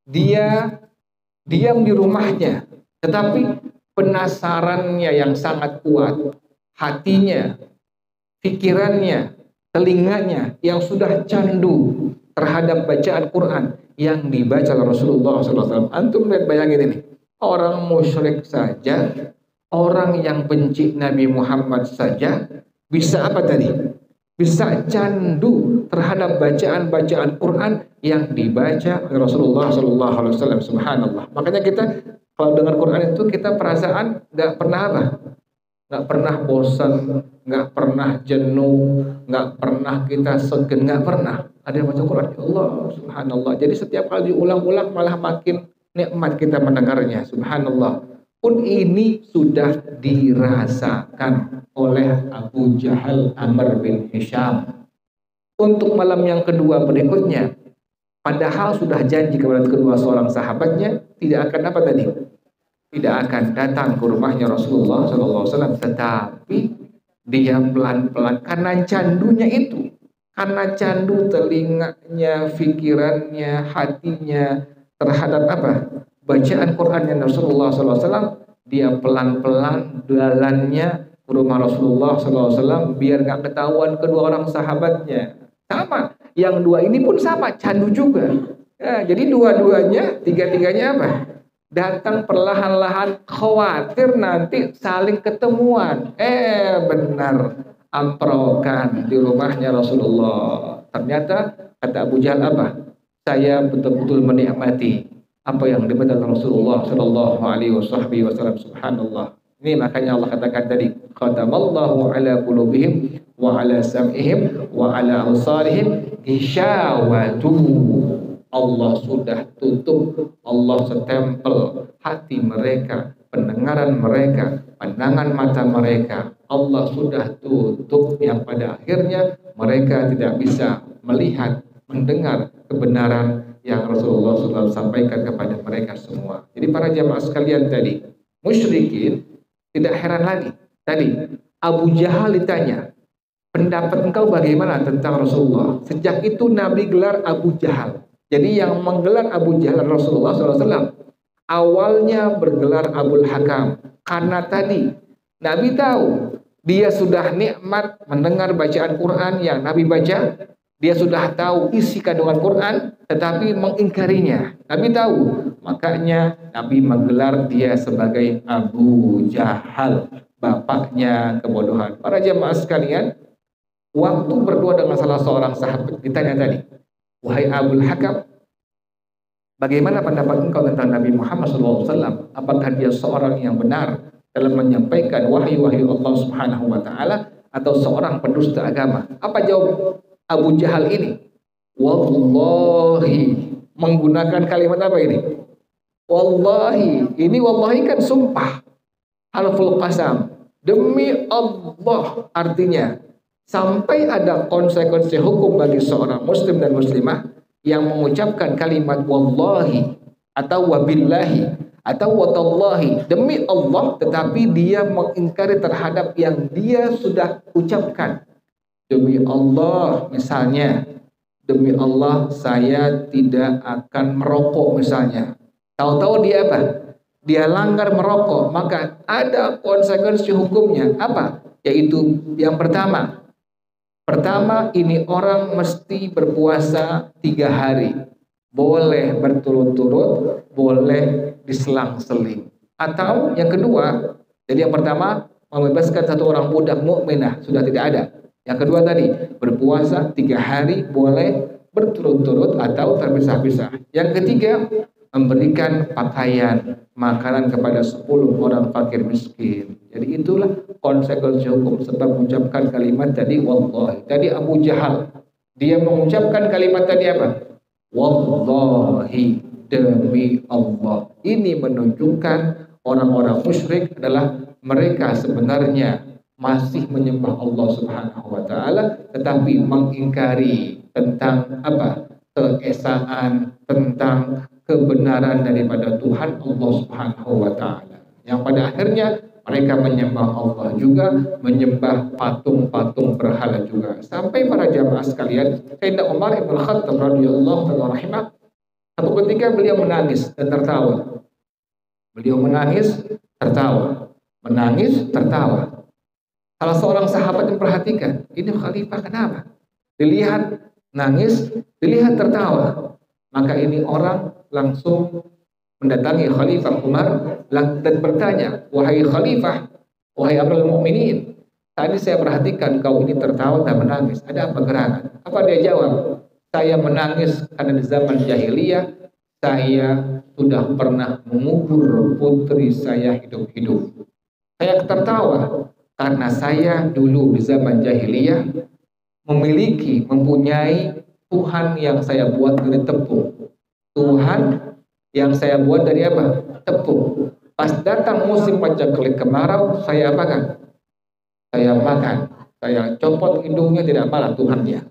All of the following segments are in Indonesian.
dia diam di rumahnya, tetapi penasarannya yang sangat kuat, hatinya, pikirannya, telinganya yang sudah candu terhadap bacaan Quran yang dibaca oleh Rasulullah SAW. Antum lihat, bayangin ini, orang musyrik saja, orang yang benci Nabi Muhammad saja bisa apa tadi? Bisa candu terhadap bacaan-bacaan Quran yang dibaca oleh Rasulullah SAW. Subhanallah. Makanya kita kalau dengar Quran itu kita perasaan nggak pernah apa? Nggak pernah bosan, nggak pernah jenuh, nggak pernah kita segen, nggak pernah. Ada yang baca Quran, ya Allah, subhanallah. Jadi setiap kali diulang-ulang malah makin nikmat kita mendengarnya, subhanallah. Pun ini sudah dirasakan oleh Abu Jahal Amr bin Hisham. Untuk malam yang kedua berikutnya, padahal sudah janji kepada kedua seorang sahabatnya, tidak akan apa tadi? Tidak akan datang ke rumahnya Rasulullah SAW, tetapi dia pelan-pelan karena candunya itu, karena candu telinganya, pikirannya, hatinya terhadap apa? Bacaan Qurannya Rasulullah SAW, dia pelan-pelan jalannya ke rumah Rasulullah SAW biar gak ketahuan kedua orang sahabatnya. Sama, yang dua ini pun sama, candu juga. Ya, jadi dua-duanya, tiga-tiganya apa? Datang perlahan-lahan, khawatir nanti saling ketemuan. Benar, amprokan di rumahnya Rasulullah. Ternyata kata Abu Jahal apa? Saya betul-betul menikmati apa yang dibaca Rasulullah Shallallahu Alaihi Wasallam. Subhanallah. Ini makanya Allah katakan tadi, khatamallahu ala qulubihim wa ala sam'ihim wa ala absarihim ghishawatu. Allah sudah tutup, Allah setempel hati mereka, pendengaran mereka, pandangan mata mereka. Allah sudah tutup yang pada akhirnya mereka tidak bisa melihat, mendengar kebenaran yang Rasulullah SAW sampaikan kepada mereka semua. Jadi para jamaah sekalian tadi, musyrikin tidak heran lagi. Tadi Abu Jahal ditanya, pendapat engkau bagaimana tentang Rasulullah? Sejak itu Nabi gelar Abu Jahal. Jadi yang menggelar Abu Jahal Rasulullah SAW awalnya bergelar Abul Hakam. Karena tadi Nabi tahu dia sudah nikmat mendengar bacaan Quran yang Nabi baca. Dia sudah tahu isi kandungan Quran tetapi mengingkarinya. Nabi tahu. Makanya Nabi menggelar dia sebagai Abu Jahal, bapaknya kebodohan. Para jemaah sekalian, waktu berdua dengan salah seorang sahabat ditanya tadi, wahai Abul Hakam, bagaimana pendapat engkau tentang Nabi Muhammad SAW? Apakah dia seorang yang benar dalam menyampaikan wahyu-wahyu Allah Subhanahu wa Ta'ala atau seorang pendusta agama? Apa jawab Abu Jahal ini? Wallahi, menggunakan kalimat apa ini? Wallahi, ini wallahi kan sumpah, harful qasam, demi Allah, artinya sampai ada konsekuensi hukum bagi seorang muslim dan muslimah yang mengucapkan kalimat wallahi atau wabillahi atau watallahi, demi Allah, tetapi dia mengingkari terhadap yang dia sudah ucapkan. Demi Allah, misalnya, demi Allah saya tidak akan merokok misalnya. Tahu-tahu dia apa? Dia langgar merokok, maka ada konsekuensi hukumnya. Apa? Yaitu yang pertama, ini orang mesti berpuasa 3 hari. Boleh berturut-turut, boleh diselang-seling. Atau yang kedua, jadi yang pertama, membebaskan satu orang budak mukminah, sudah tidak ada. Yang kedua tadi, berpuasa 3 hari, boleh berturut-turut atau terpisah-pisah. Yang ketiga, memberikan pakaian, makanan kepada 10 orang fakir miskin. Jadi itulah konsekuensi hukum sebab mengucapkan kalimat tadi wallahi. Tadi Abu Jahal, dia mengucapkan kalimat tadi apa? Wallahi, demi Allah. Ini menunjukkan orang-orang musyrik adalah mereka sebenarnya masih menyembah Allah Subhanahu wa Ta'ala, tetapi mengingkari tentang apa? Keesaan, tentang kebenaran daripada Tuhan Allah Subhanahu wa Ta'ala. Yang pada akhirnya mereka menyembah Allah juga, menyembah patung-patung berhala juga. Sampai para jamaah sekalian, Sayyidina Umar Ibn Khattab radhiyallahu ta'ala rahimah Satu ketika beliau menangis dan tertawa. Beliau menangis, tertawa. Menangis, tertawa. Salah seorang sahabat yang perhatikan, ini khalifah kenapa? Dilihat nangis, dilihat tertawa. Maka ini orang langsung mendatangi Khalifah Umar dan bertanya, wahai Khalifah, wahai Amirul Mukminin, tadi saya perhatikan kau ini tertawa dan menangis. Ada apa gerangan? Apa dia jawab? Saya menangis karena di zaman jahiliyah saya sudah pernah mengubur putri saya hidup-hidup. Saya tertawa karena saya dulu di zaman jahiliyah mempunyai Tuhan yang saya buat dari tepung. Tuhan yang saya buat dari apa? Tepung. Pas datang musim paceklik kemarau, saya apakan? Saya makan. Saya copot hidungnya, tidak marah Tuhannya.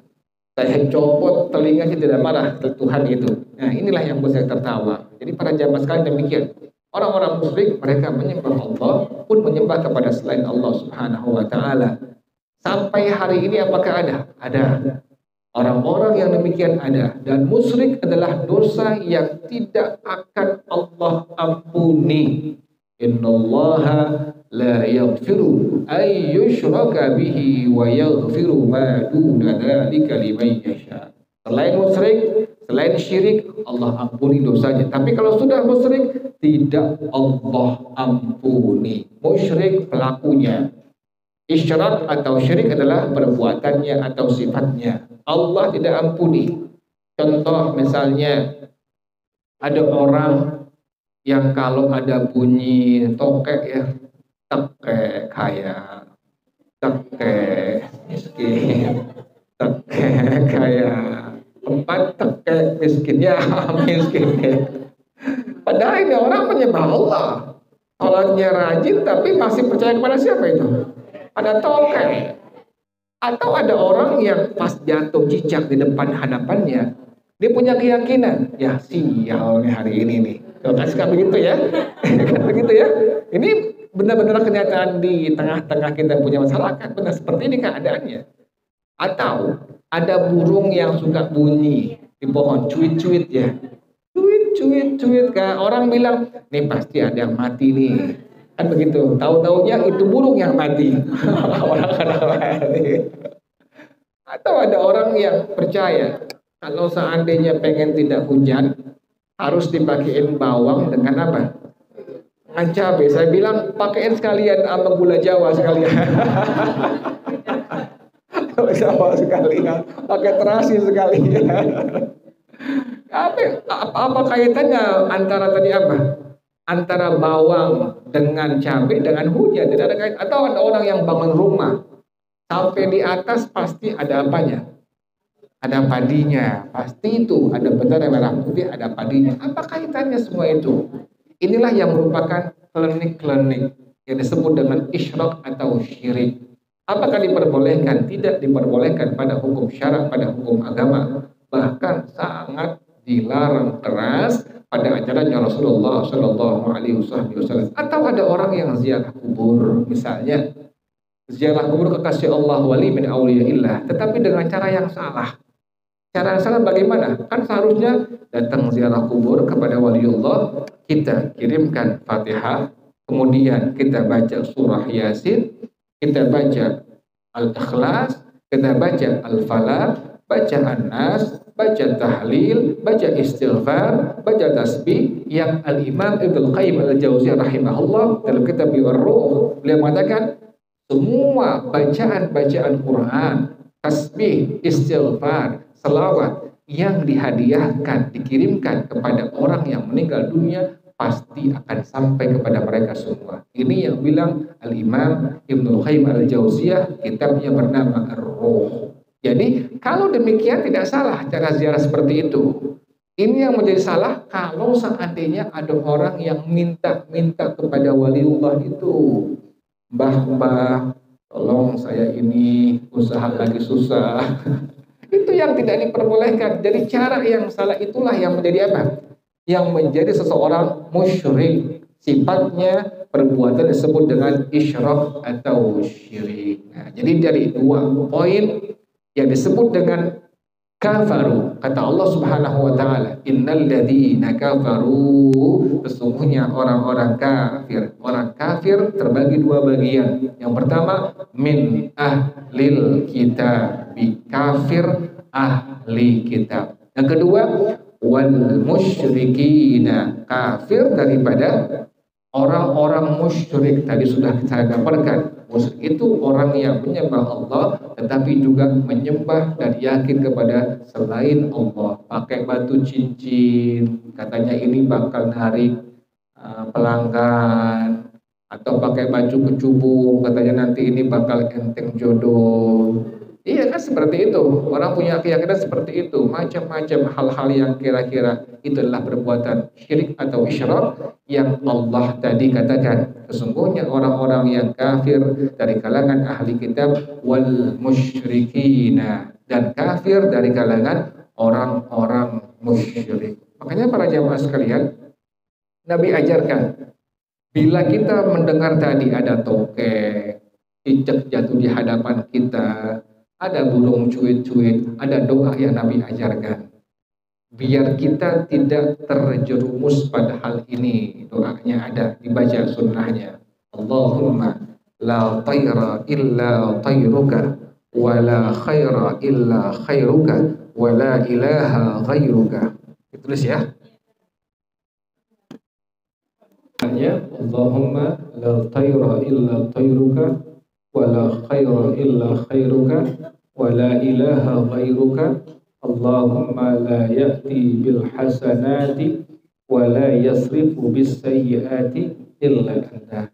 Saya copot telinganya, tidak marah Tuhan itu. Nah, inilah yang membuat saya tertawa. Jadi para jamaah sekalian demikian. Orang-orang musyrik mereka menyembah Allah pun menyembah kepada selain Allah Subhanahu wa taala. Sampai hari ini apakah ada? Ada. Orang-orang yang demikian ada, dan musyrik adalah dosa yang tidak akan Allah ampuni. Innallaha la yaghfiru ay yushraka bihi wa yaghfiru ma duna dzalika liman yasha. Selain musyrik, selain syirik, Allah ampuni dosanya. Tapi kalau sudah musyrik, tidak Allah ampuni. Musyrik pelakunya. Isyrak atau syirik adalah perbuatannya atau sifatnya. Allah tidak ampuni. Contoh misalnya ada orang yang kalau ada bunyi tokek ya, tekek kaya, tekek miskin, tekek kaya, empat tekek miskin ya miskin. Padahal ini orang menyembah Allah, sholatnya rajin tapi masih percaya kepada siapa itu? Ada tokek. Atau ada orang yang pas jatuh cicak di depan hadapannya, dia punya keyakinan, ya sial nih hari ini nih. Kan begitu ya? Kan begitu ya? Ini benar-benar kenyataan di tengah-tengah kita punya masyarakat. Benar seperti ini keadaannya. Atau ada burung yang suka bunyi di pohon, cuit-cuit ya. Cuit-cuit. Orang bilang, nih pasti ada yang mati nih. Kan begitu, tahu-taunya itu burung yang mati. Orang mati. Atau ada orang yang percaya kalau seandainya pengen tidak hujan harus dipakein bawang dengan apa? Dengan cabai. Saya bilang pakein sekalian sama gula Jawa sekalian. Gula Jawa sekalian, pakai terasi sekalian. Apa kaitannya antara tadi apa? Antara bawang dengan cabai dengan hujan, tidak ada kait. Atau ada orang yang bangun rumah sampai di atas pasti ada apanya? Ada padinya, pasti itu ada benar merah putih, ada padinya. Apa kaitannya semua itu? Inilah yang merupakan klinik-klinik yang disebut dengan isyrak atau syirik. Apakah diperbolehkan? Tidak diperbolehkan pada hukum syarak, pada hukum agama. Bahkan sangat dilarang keras pada ajarannya Rasulullah Shallallahu Alaihi Wasallam. Atau ada orang yang ziarah kubur, misalnya ziarah kubur kekasih Allah wali min auliyaillah, tetapi dengan cara yang salah. Cara yang salah bagaimana? Kan seharusnya datang ziarah kubur kepada waliullah, kita kirimkan Fatihah, kemudian kita baca surah Yasin, kita baca Al-Ikhlas, kita baca Al-Falaq, baca An-Nas, baca tahlil, baca istighfar, baca tasbih yang Al-Imam Ibnu Qayyim Al-Jauziyah rahimahullah dalam kitab Ar-Ruh beliau mengatakan semua bacaan-bacaan Quran, tasbih, istighfar, selawat yang dihadiahkan, dikirimkan kepada orang yang meninggal dunia pasti akan sampai kepada mereka semua. Ini yang bilang Al-Imam Ibnu Qayyim Al-Jauziyah, kitabnya bernama Ar-Ruh. Jadi kalau demikian tidak salah cara ziarah seperti itu. Ini yang menjadi salah kalau seandainya ada orang yang minta-minta kepada waliullah itu. Mbah, tolong saya ini usaha lagi susah. Itu yang tidak diperbolehkan. Jadi cara yang salah itulah yang menjadi apa? Yang menjadi seseorang musyrik. Sifatnya perbuatan disebut dengan isyrak atau syirik. Nah, jadi dari dua poin yang disebut dengan kafaru. Kata Allah Subhanahu wa taala, innal ladzina kafaru, sesungguhnya orang-orang kafir. Orang kafir terbagi dua bagian. Yang pertama, min ahlil kitab, kafir ahli kitab. Yang kedua, wal musyrikina, kafir daripada orang-orang musyrik. Tadi sudah kita gambarkan, musyrik itu orang yang menyembah Allah tetapi juga menyembah dan yakin kepada selain Allah. Pakai batu cincin, katanya ini bakal narik pelanggan, atau pakai baju kecubung, katanya nanti ini bakal enteng jodoh. Iya kan, seperti itu. Orang punya keyakinan seperti itu. Macam-macam hal-hal yang kira-kira itu adalah perbuatan syirik atau isyrak yang Allah tadi katakan. Sesungguhnya orang-orang yang kafir dari kalangan ahli kitab wal musyrikina, dan kafir dari kalangan orang-orang musyrik. Makanya para jamaah sekalian, Nabi ajarkan, bila kita mendengar tadi ada tokek, cicak jatuh di hadapan kita, ada burung cuit-cuit, ada doa yang Nabi ajarkan. Biar kita tidak terjerumus pada hal ini, doanya ada, dibaca sunnahnya. Allahumma la tayra illa tayruka, wa la khaira illa khairuka, wa la ilaha ghairuka. Ditulis ya. Allahumma la tayra illa tayruka, wa la khaira illa khairuka, wa la ilaha ghairuka. Allahumma la ya'ti bil hasanati wa la yasrifu bis sayyiati illa anta.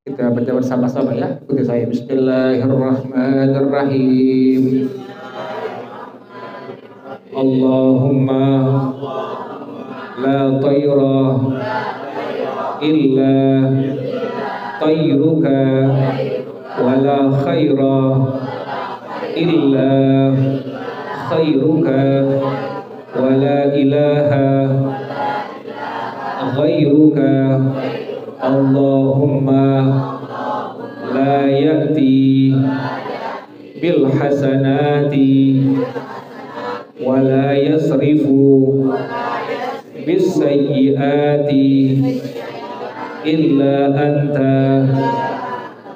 Kita baca bersama-sama ya. Ikuti saya. Bismillahirrahmanirrahim. Allahumma la tayra illa tayruka, wa la khaira illa khairuka, wa la ilaha ghairuka. Allahumma la ya'ti bil hasanati wa la yasrifu bis sayyiati illa anta.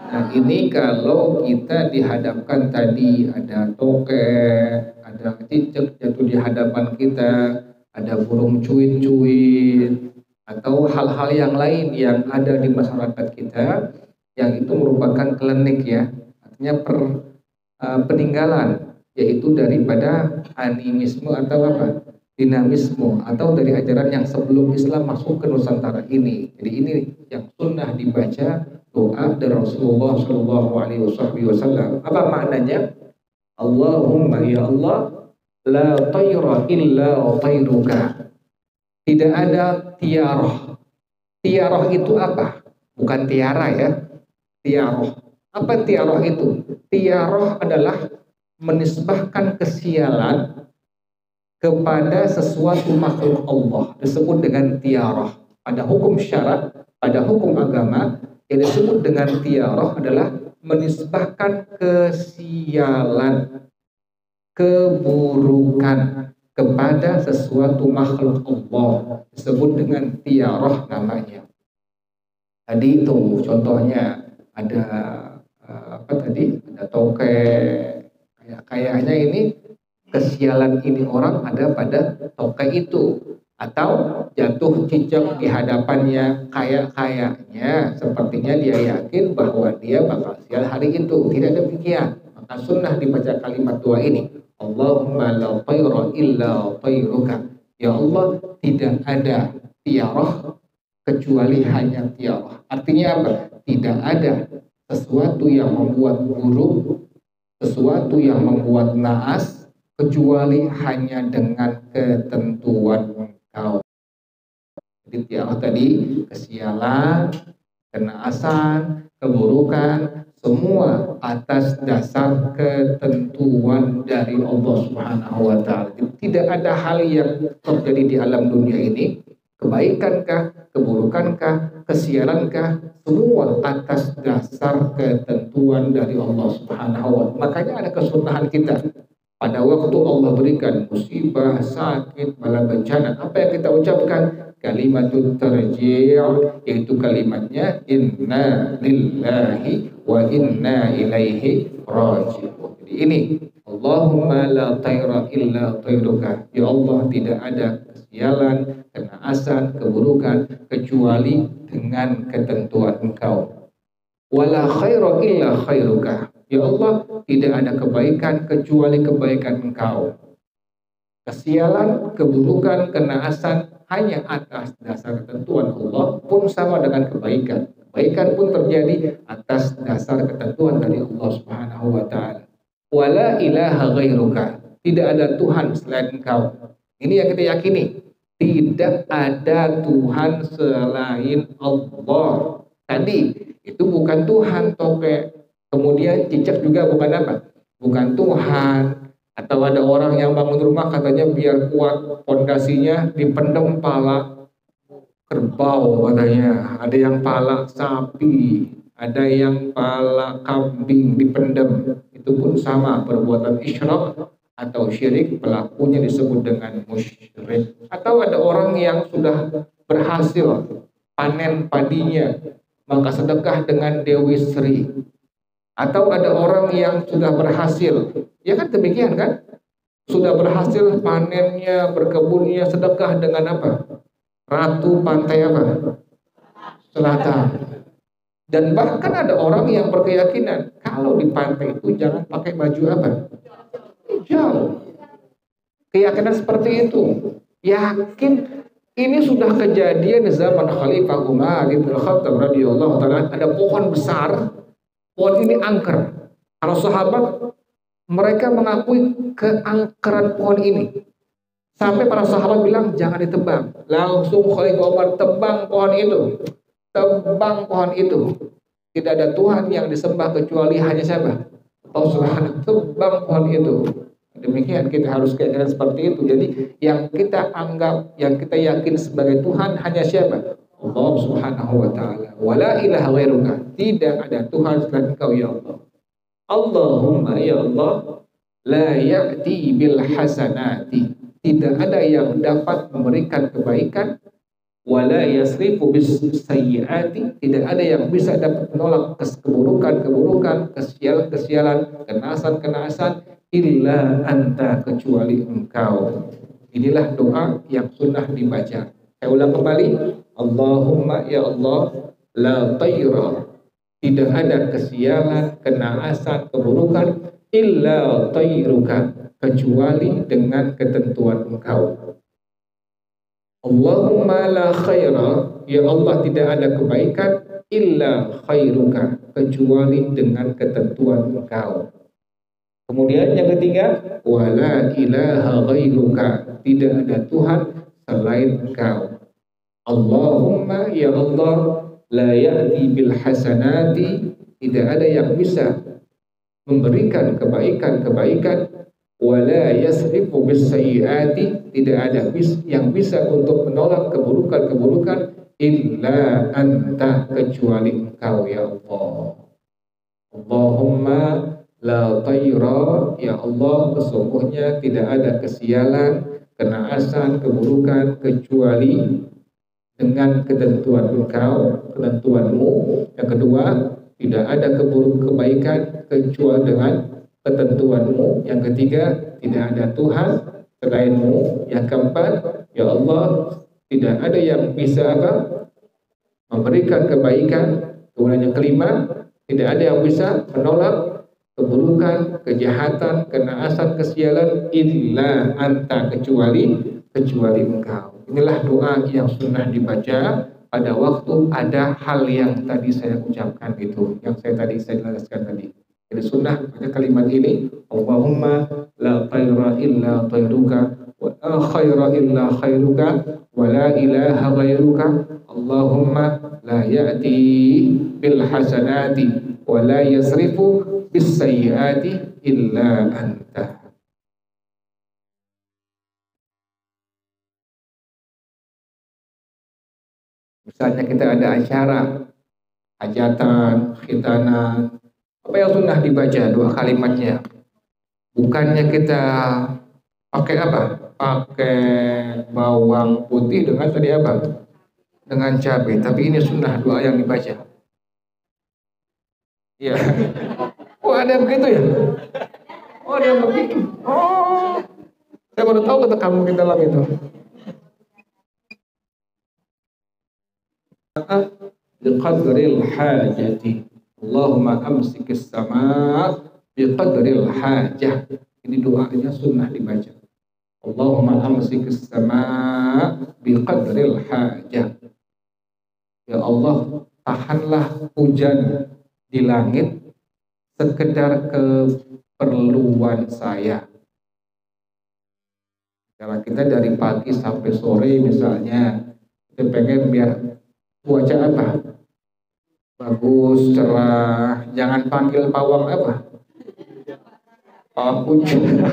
Nah, ini kalau kita dihadapkan tadi ada tokek, ada cicak jatuh di hadapan kita, ada burung cuit-cuit, atau hal-hal yang lain yang ada di masyarakat kita yang itu merupakan klinik ya, artinya peninggalan, yaitu daripada animisme atau apa, dinamisme, atau dari ajaran yang sebelum Islam masuk ke Nusantara ini. Jadi ini yang sunnah dibaca doa dari Rasulullah Shallallahu Alaihi Wasallam. Apa maknanya? Allahumma ya Allah, la tayra illa tayruka. Tidak ada tiaroh. Tiaroh itu apa? Bukan tiara ya. Tiaroh. Apa tiaroh itu? Tiaroh adalah menisbahkan kesialan kepada sesuatu makhluk Allah. Disebut dengan tiaroh. Pada hukum syarat, pada hukum agama, yang disebut dengan tiaroh adalah menisbahkan kesialan, keburukan kepada sesuatu makhluk Allah, disebut dengan tiaroh namanya. Tadi itu contohnya ada apa tadi? Ada tokek. Kayaknya ini kesialan ini orang ada pada tokek itu, atau jatuh cicak di hadapannya, kayaknya sepertinya dia yakin bahwa dia bakal sial hari itu. Tidak demikian. Maka sunnah dibaca kalimat doa ini. Allahumma la tayra illa tayruka. Ya Allah, tidak ada tiaroh kecuali hanya tiaroh. Artinya apa? Tidak ada sesuatu yang membuat buruk, sesuatu yang membuat naas, kecuali hanya dengan ketentuan engkau. Jadi tiaroh tadi kesialan, kenaasan, keburukan, semua atas dasar ketentuan dari Allah Subhanahu wa taala. Tidak ada hal yang terjadi di alam dunia ini, kebaikankah, keburukankah, kesialankah, semua atas dasar ketentuan dari Allah Subhanahu wa taala. Makanya ada kesunahan kita Pada waktu Allah berikan musibah, sakit, bala bencana, apa yang kita ucapkan? Kalimatut tarji', yaitu kalimatnya inna lillahi wa inna ilaihi raji'un. Jadi ini, Allahumma la tayra illa tayruka. Ya Allah, tidak ada kesialan, kenaasan, keburukan kecuali dengan ketentuan Engkau. Wala khaira illa khairuka. Ya Allah, tidak ada kebaikan kecuali kebaikan Engkau. Kesialan, keburukan, kenaasan hanya atas dasar ketentuan Allah pun sama dengan kebaikan. Kebaikan pun terjadi atas dasar ketentuan dari Allah Subhanahu wa taala. Wala ilaha ghairuka. Tidak ada Tuhan selain Engkau. Ini yang kita yakini. Tidak ada Tuhan selain Allah. Tadi itu bukan Tuhan topek. Kemudian cicak juga bukan apa? Bukan Tuhan. Atau ada orang yang bangun rumah katanya biar kuat pondasinya dipendem pala kerbau katanya. Ada yang pala sapi, ada yang pala kambing dipendem. Itu pun sama perbuatan isyrak atau syirik, pelakunya disebut dengan musyrik. Atau ada orang yang sudah berhasil panen padinya, maka sedekah dengan Dewi Sri. Atau ada orang yang sudah berhasil, ya kan demikian kan? Sudah berhasil panennya, berkebunnya, sedekah dengan apa? Ratu pantai apa? Selatan. Dan bahkan ada orang yang berkeyakinan kalau di pantai itu jangan pakai baju apa? Hijau. Keyakinan seperti itu. Yakin ini sudah kejadian di zaman Khalifah Umar bin Khattab radhiyallahu taala. Ada pohon besar. Pohon ini angker. Kalau sahabat mereka mengakui keangkeran pohon ini. Sampai para sahabat bilang jangan ditebang. Langsung Khalifah Umar tebang pohon itu. Tebang pohon itu. Tidak ada Tuhan yang disembah kecuali hanya siapa? Allah Subhanahu. Tebang pohon itu. Demikian kita harus keyakinan seperti itu. Jadi yang kita anggap, yang kita yakin sebagai Tuhan hanya siapa? Allah Subhanahu wa taala. Wala ilaha ghairuka. Tidak ada Tuhan selain Engkau ya Allah. Allahumma ya Allah la ya'ti bil hasanati. Tidak ada yang dapat memberikan kebaikan, wala yasrifu bis sayyiati. Tidak ada yang bisa dapat menolak keburukan, kesialan, kenaasan, illa anta, kecuali Engkau. Inilah doa yang sunnah dibaca. Saya ulang kembali. Allahumma ya Allah la tayra. Tidak ada kesialan, kenaasan, keburukan illa tayruka, kecuali dengan ketentuan Engkau. Allahumma la khaira. Ya Allah, tidak ada kebaikan illa khairuka, kecuali dengan ketentuan Engkau. Kemudian yang ketiga, wala ilaha ghairuka. Tidak ada Tuhan selain Engkau. Allahumma ya Allah la ya'ti bil hasanati. Tidak ada yang bisa memberikan kebaikan, wala yasrifu bis sayyiati. Tidak ada yang bisa untuk menolak keburukan illa anta, kecuali Engkau ya Allah. Allahumma la tayra. Ya Allah, sesungguhnya tidak ada kesialan, kenaasan, keburukan kecuali dengan ketentuan Engkau, ketentuanmu. Yang kedua, tidak ada kebaikan kecuali dengan ketentuanmu. Yang ketiga, tidak ada Tuhan selainmu. Yang keempat, ya Allah, tidak ada yang bisa memberikan kebaikan. Kemudian yang kelima, tidak ada yang bisa menolak keburukan, kejahatan, kenaasan, kesialan illa anta, kecuali Engkau. Inilah doa yang sunnah dibaca pada waktu ada hal yang tadi saya ucapkan itu, yang saya jelaskan tadi. Jadi sunnah baca kalimat ini, Allahumma la tayra illa tayruka, wa la khaira illa khairuka, wa la ilaha ghairuka. Allahumma la ya'ti bil hasanati wa la yasrifu bis sayyiati illa anta. Misalnya kita ada acara, hajatan, khitanan, apa yang sunnah dibaca doa kalimatnya? Bukannya kita pakai apa? Pakai bawang putih dengan tadi apa? Dengan cabai. Tapi ini sunnah doa yang dibaca. Iya. Oh, ada yang begitu ya? Oh, ada yang begitu. Oh, saya baru tahu kata kamu di dalam itu. Biqadril hajati. Allahumma amsikis sama biqadril hajah. Ini doanya sunnah dibaca. Allahumma amsikis sama biqadril hajah. Ya Allah, tahanlah hujan di langit sekedar keperluan saya. Kalau kita dari pagi sampai sore misalnya, kita pengen biar cuaca apa? Bagus, cerah, jangan panggil pawang apa? Pawang hujan.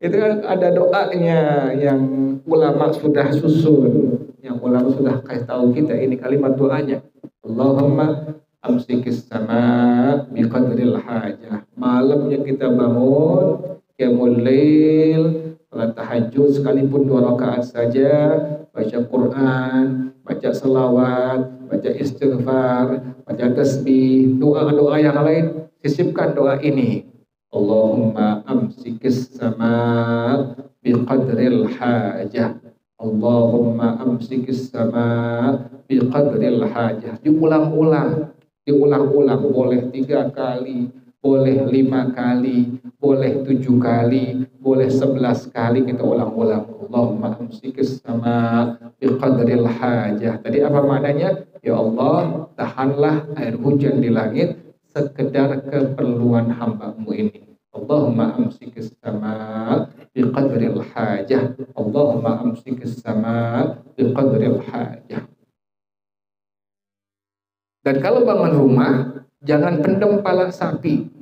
Itu kan ada doanya yang ulama sudah susun, yang ulama sudah kasih tahu kita, ini kalimat doanya. Allahumma amsikis sama biqadril hajah. Malamnya kita bangun, qiyamul lail, salat tahajud sekalipun 2 rakaat saja, baca Quran, baca selawat, baca istighfar, baca tasbih, doa-doa yang lain, sisipkan doa ini. Allahumma amsikis sama biqadril hajah. Allahumma amsikis sama biqadril hajah. Diulang-ulang, boleh 3 kali, boleh 5 kali, boleh 7 kali, boleh 11 kali, kita ulang-ulang. Allahumma amsikis sama biqadril hajah. Tadi apa maknanya? Ya Allah, tahanlah air hujan di langit sekedar keperluan hamba-Mu ini. Allahumma amsikis sama biqadril hajah. Allahumma amsikis sama biqadril hajah. Dan kalau bangun rumah, jangan pendem pala sapi,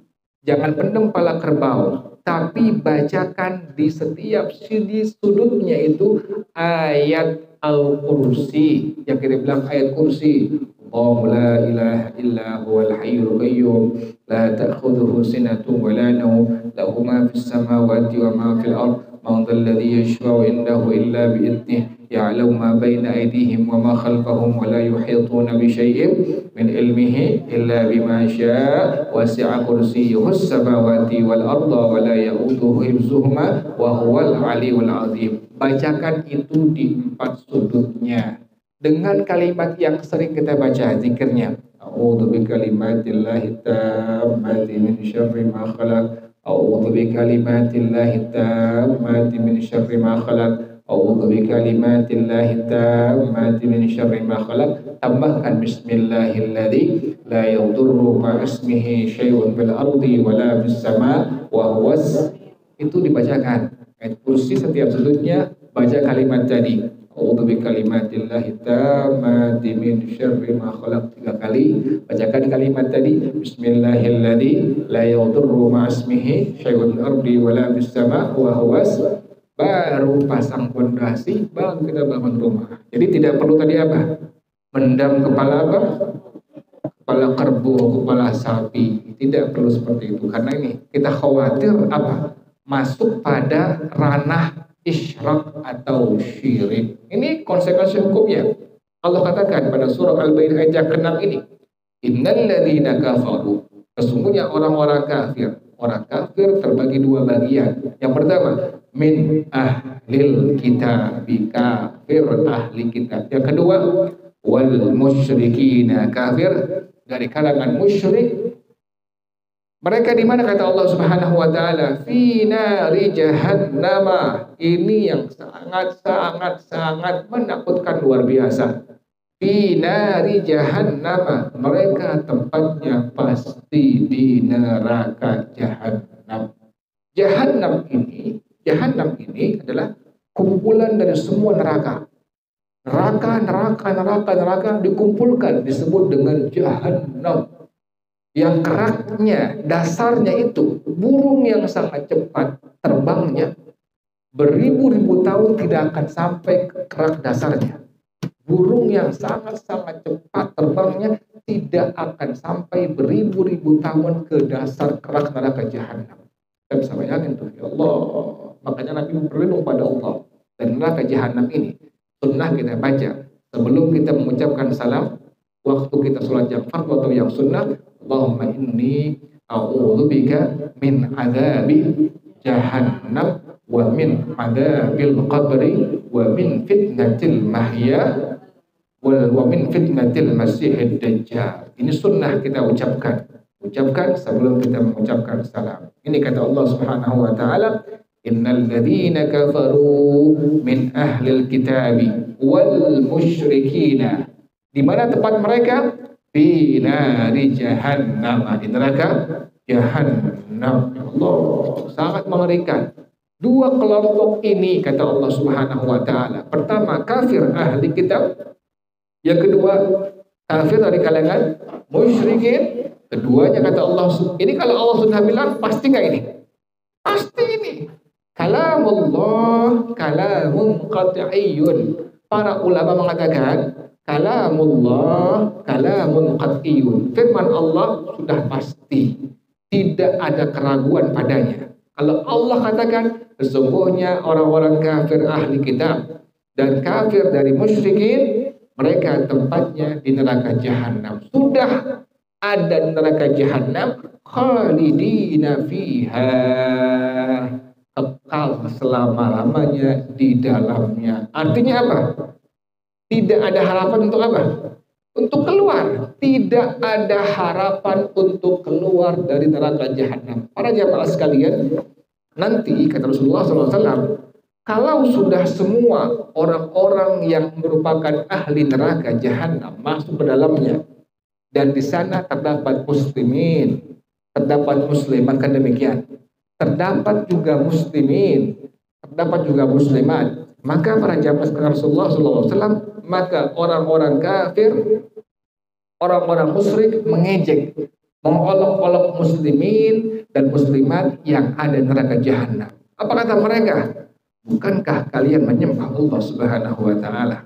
jangan pendem pala kerbau, tapi bacakan di setiap sudutnya itu ayat Al-Kursi. Yang kita bilang ayat kursi. Allahu la ilaha illa huwal hayyul qayyum la ta'khudhuhu sinatun wa la nawm lahu ma fis samawati wa ma fil ard man dhal ladzi yashfa'u indahu illa bi idnihi ya'lamu ma baina aydihim wa ma khalfahum wa la yuhituna bi syai'in min ilmihi illa bima syaa wasi'a kursiyyuhus samawati wal arda wa la ya'uduhu hifdzuhuma wa huwal aliyyul azim. Bacakan itu di 4 sudutnya dengan kalimat yang sering kita baca, zikirnya. A'udzu bikalimatillahi tammati min syarri ma khalaq. A'udzu bikalimatillahi tammati min syarri ma khalaq. A'udzu bikalimatillahi tammati min syarri ma khalaq. Tambahkan bismillahilladzi la yadurru ma'asmihi syai'un fil ardi wala fis sama wa huwas. Itu dibacakan. Ayat kursi setiap sudutnya baca kalimat tadi. A'udzu bikalimatillahi tammati min syarri ma khalaq 3 kali. Bacakan kalimat tadi, bismillahilladzi la yadurru ma'asmihi syai'un fil ardi wala fis sama wa huwas. Baru pasang fondasi, baru kita bangun rumah. Jadi tidak perlu tadi apa? Mendam kepala apa? Kepala kerbau, kepala sapi. Tidak perlu seperti itu. Karena ini kita khawatir apa? Masuk pada ranah isyrak atau syirik. Ini konsekuensi hukumnya. Allah katakan pada surah Al-Baqarah ayat ke-6 ini, innal ladzina kafaru, sesungguhnya orang-orang kafir. Orang kafir terbagi 2 bagian. Yang pertama, min ahlil kitab, kafir ahli kitab. Yang kedua, wal musyrikina, kafir dari kalangan musyrik. Mereka di mana kata Allah Subhanahu wa taala? Fi nari jahannam. Ini yang sangat menakutkan luar biasa. Fi nari jahannam. Mereka tempatnya pasti di neraka jahannam. Jahannam ini adalah kumpulan dari semua neraka. Neraka dikumpulkan disebut dengan jahannam. Yang keraknya, dasarnya itu burung yang sangat cepat terbangnya, beribu-ribu tahun tidak akan sampai ke kerak dasarnya. Burung yang sangat-sangat cepat terbangnya tidak akan sampai beribu-ribu tahun ke dasar kerak neraka jahanam. Kita bisa bayangin tuh, ya Allah. Makanya Nabi berlindung pada Allah dan neraka jahanam ini. Sunnah kita baca sebelum kita mengucapkan salam, waktu kita sholat yang fardu atau yang sunnah, Allahumma inni a'udzubika min adzabi jahannam wa min adzabil qabri wa min fitnatil mahya wa min fitnatil masihid dajjal. Ini sunnah kita ucapkan sebelum kita mengucapkan salam. Ini kata Allah Subhanahu wa taala, innal ladzina kafaru min ahlil kitabi wal musyrikina. Di mana tempat mereka? Fi nari jahannam, di neraka jahannam. Allah, sangat mengerikan. Dua kelompok ini kata Allah Subhanahu wa taala. Pertama, kafir ahli kitab. Yang kedua, kafir dari kalangan musyrikin. Keduanya kata Allah, ini kalau Allah sudah bilang, pasti nggak ini? Pasti ini. Kalamullah kalamun qat'iyyun. Para ulama mengatakan, kalamullah kalamun qat'iyyun. Firman Allah sudah pasti. Tidak ada keraguan padanya. Kalau Allah katakan, sesungguhnya orang-orang kafir ahli kitab dan kafir dari musyrikin, mereka tempatnya di neraka jahanam. Sudah ada di neraka jahanam, khalidina fiha, kekal selama-lamanya di dalamnya. Artinya apa? Tidak ada harapan untuk apa? Untuk keluar. Tidak ada harapan untuk keluar dari neraka jahanam. Para jamaah sekalian, nanti kata Rasulullah SAW, kalau sudah semua orang-orang yang merupakan ahli neraka jahanam masuk ke dalamnya, dan di sana terdapat muslimin, terdapat muslimat, kan demikian. Terdapat juga muslimin, terdapat juga muslimat. Maka para jamaah Rasulullah SAW, maka orang-orang kafir, orang-orang musyrik mengejek, mengolok-olok muslimin dan muslimat yang ada di neraka jahanam. Apa kata mereka? Bukankah kalian menyembah Allah Subhanahu wa taala?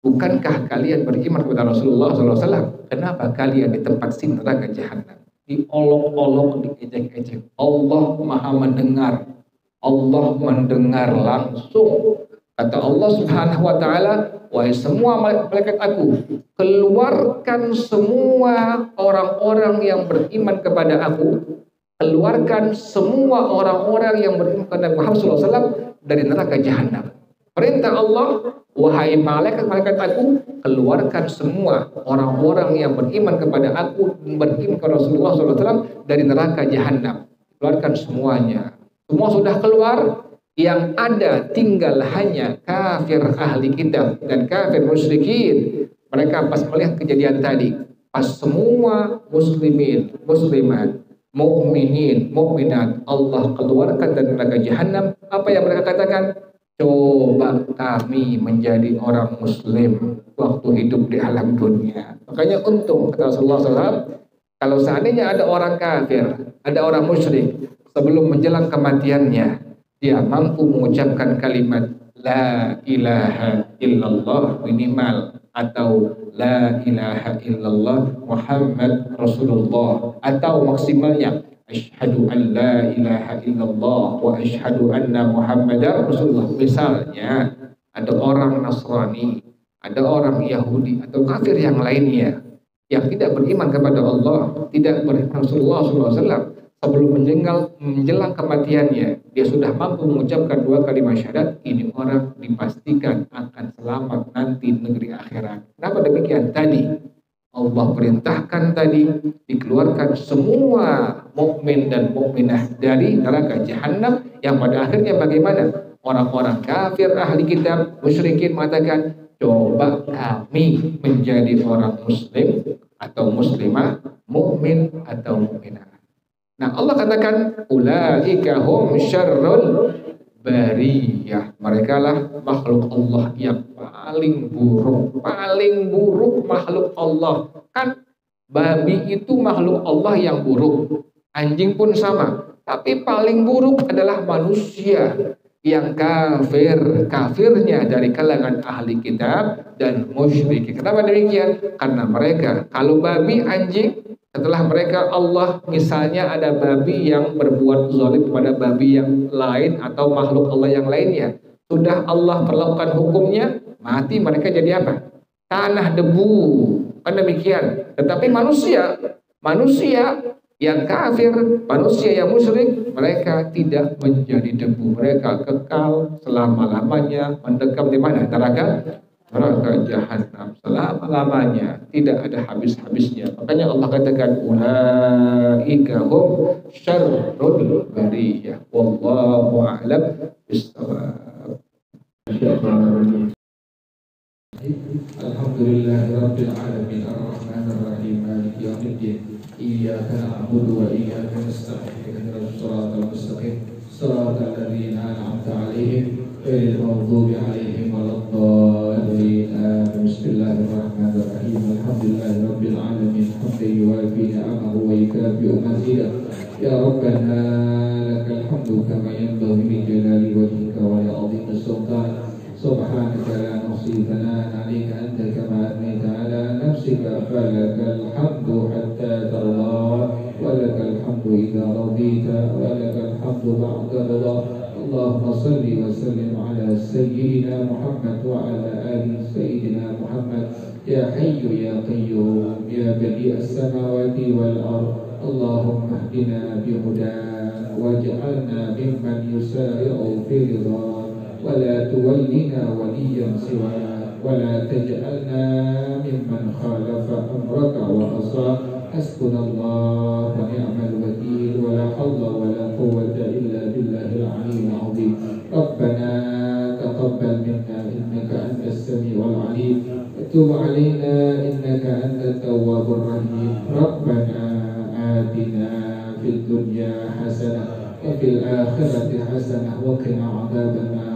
Bukankah kalian beriman kepada Rasulullah SAW? Kenapa kalian di tempat sini neraka jahanam? Diolok-olok, diejek-ejek. Allah Maha mendengar. Allah mendengar langsung. Kata Allah Subhanahu wa taala, wahai semua malaikat aku, keluarkan semua orang-orang yang beriman kepada aku. Keluarkan semua orang-orang yang beriman kepada Muhammad SAW dari neraka jahanam. Perintah Allah, wahai malaikat-malaikat aku, keluarkan semua orang-orang yang beriman kepada aku, beriman kepada Rasulullah SAW dari neraka jahanam. Keluarkan semuanya. Semua sudah keluar, yang ada tinggal hanya kafir ahli kitab dan kafir musyrikin. Mereka pas melihat kejadian tadi, pas semua muslimin, muslimat, mukminin, mukminat Allah keluarkan dari neraka jahanam, apa yang mereka katakan? Coba kami menjadi orang muslim waktu hidup di alam dunia. Makanya untung kata Rasulullah SAW, kalau seandainya ada orang kafir, ada orang musyrik, sebelum menjelang kematiannya dia mampu mengucapkan kalimat la ilaha illallah minimal, atau la ilaha illallah Muhammad Rasulullah, atau maksimalnya asyhadu an la ilaha illallah wa asyhadu anna Muhammadar Rasulullah. Misalnya ada orang Nasrani, ada orang Yahudi atau kafir yang lainnya yang tidak beriman kepada Allah, tidak beriman Rasulullah SAW, sebelum menjelang kematiannya dia sudah mampu mengucapkan dua kalimat syahadat, ini orang dipastikan akan selamat nanti di negeri akhirat. Kenapa demikian? Tadi Allah perintahkan tadi dikeluarkan semua mukmin dan mukminah dari neraka jahanam, yang pada akhirnya bagaimana? Orang-orang kafir ahli kitab musyrikin mengatakan, coba kami menjadi orang muslim atau muslimah, mukmin atau mukminah. Nah, Allah katakan ulaika hum syarrul bariyah. Mereka lah makhluk Allah yang paling buruk makhluk Allah. Kan babi itu makhluk Allah yang buruk, anjing pun sama. Tapi paling buruk adalah manusia. yang kafirnya dari kalangan ahli kitab dan musyrik. Kenapa demikian? Karena mereka kalau babi, anjing, setelah mereka Allah misalnya ada babi yang berbuat zalim kepada babi yang lain atau makhluk Allah yang lainnya, sudah Allah perlakukan hukumnya, mati, mereka jadi apa? Tanah, debu. Kan demikian. Tetapi manusia yang kafir, manusia yang musyrik, mereka tidak menjadi debu. Mereka kekal selama-lamanya mendekam di mana? Neraka jahanam selama-lamanya, tidak ada habis-habisnya. Makanya Allah katakan ulaika hum syarrul bariyah wallahu a'lam bissawab. Alhamdulillahirabbil alamin arrahmanir rahim maliki yaumiddin iyyaka na'budu wa iyyaka nasta'in ihdinas siratal mustaqim siratal ladzina an'amta 'alaihim ghairil maghdubi 'alaihim waladdallin. Bismillahirrahmanirrahim. Alhamdulillahirabbil alamin hamdan yuwafi ni'amahu wa yukafi'u mazidah. Ya Rabbana lakal hamdu kama yanbaghi li jalali wajhika wa li 'azimi sultanik. Subhanaka la nuhsi thana'an 'alaika anta kama athnayta 'ala nafsika falakal hamdu hatta tarda wa lakal hamdu idza radita wa lakal hamdu ba'da ridha. Allahumma salli wa sallim 'ala sayyidina Muhammad wa 'ala ali sayyidina Muhammad. Ya hayyu ya qayyum ya badi'as samawati wal ard. Allahumma ihdina bihudak waj'alna mimman yusari'u fi ridha ولا تولنا وليا سواك ولا تجعلنا ممن خالف أمرك وعصى. حسبنا الله ونعم الوكيل ولا حول ولا قوة إلا بالله العلي العظيم. ربنا تقبل منا إنك أنت السميع العليم وتب علينا إنك أنت التواب الرحيم. ربنا آتنا في الدنيا حسنة وفي الآخرة حسنة وقنا عذاب النار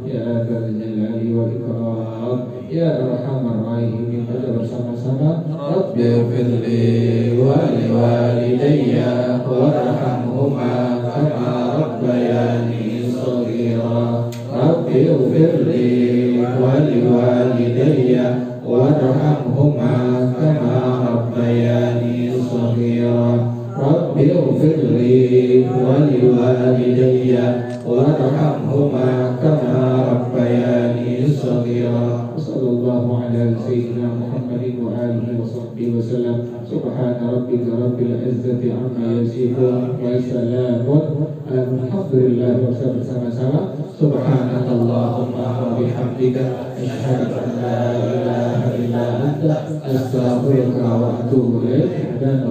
ya dzal jalali wal ikram ya arhamar rahimin. Kita bersama-sama Rabbighfirli wa liwalidayya warhamhuma kama rabbayani shaghira. Rabbighfirli wa liwalidayya warhamhuma kama rabbayani shaghira. Rabbighfirli wa liwalidayya warhamhuma kama rabbayani shaghira. Sallallahu ala sayyidina Muhammadin wa alihi wa sahbihi wa sallam. Subhana rabbika rabbil izzati amma yasifun wa salamun alhamdulillah. Bersama-sama subhanakallahumma wa bihamdika asyhadu an la ilaha illa anta astaghfiruka wa atubu ilaik. Dan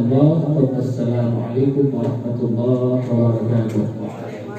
Assalamualaikum warahmatullahi wabarakatuh.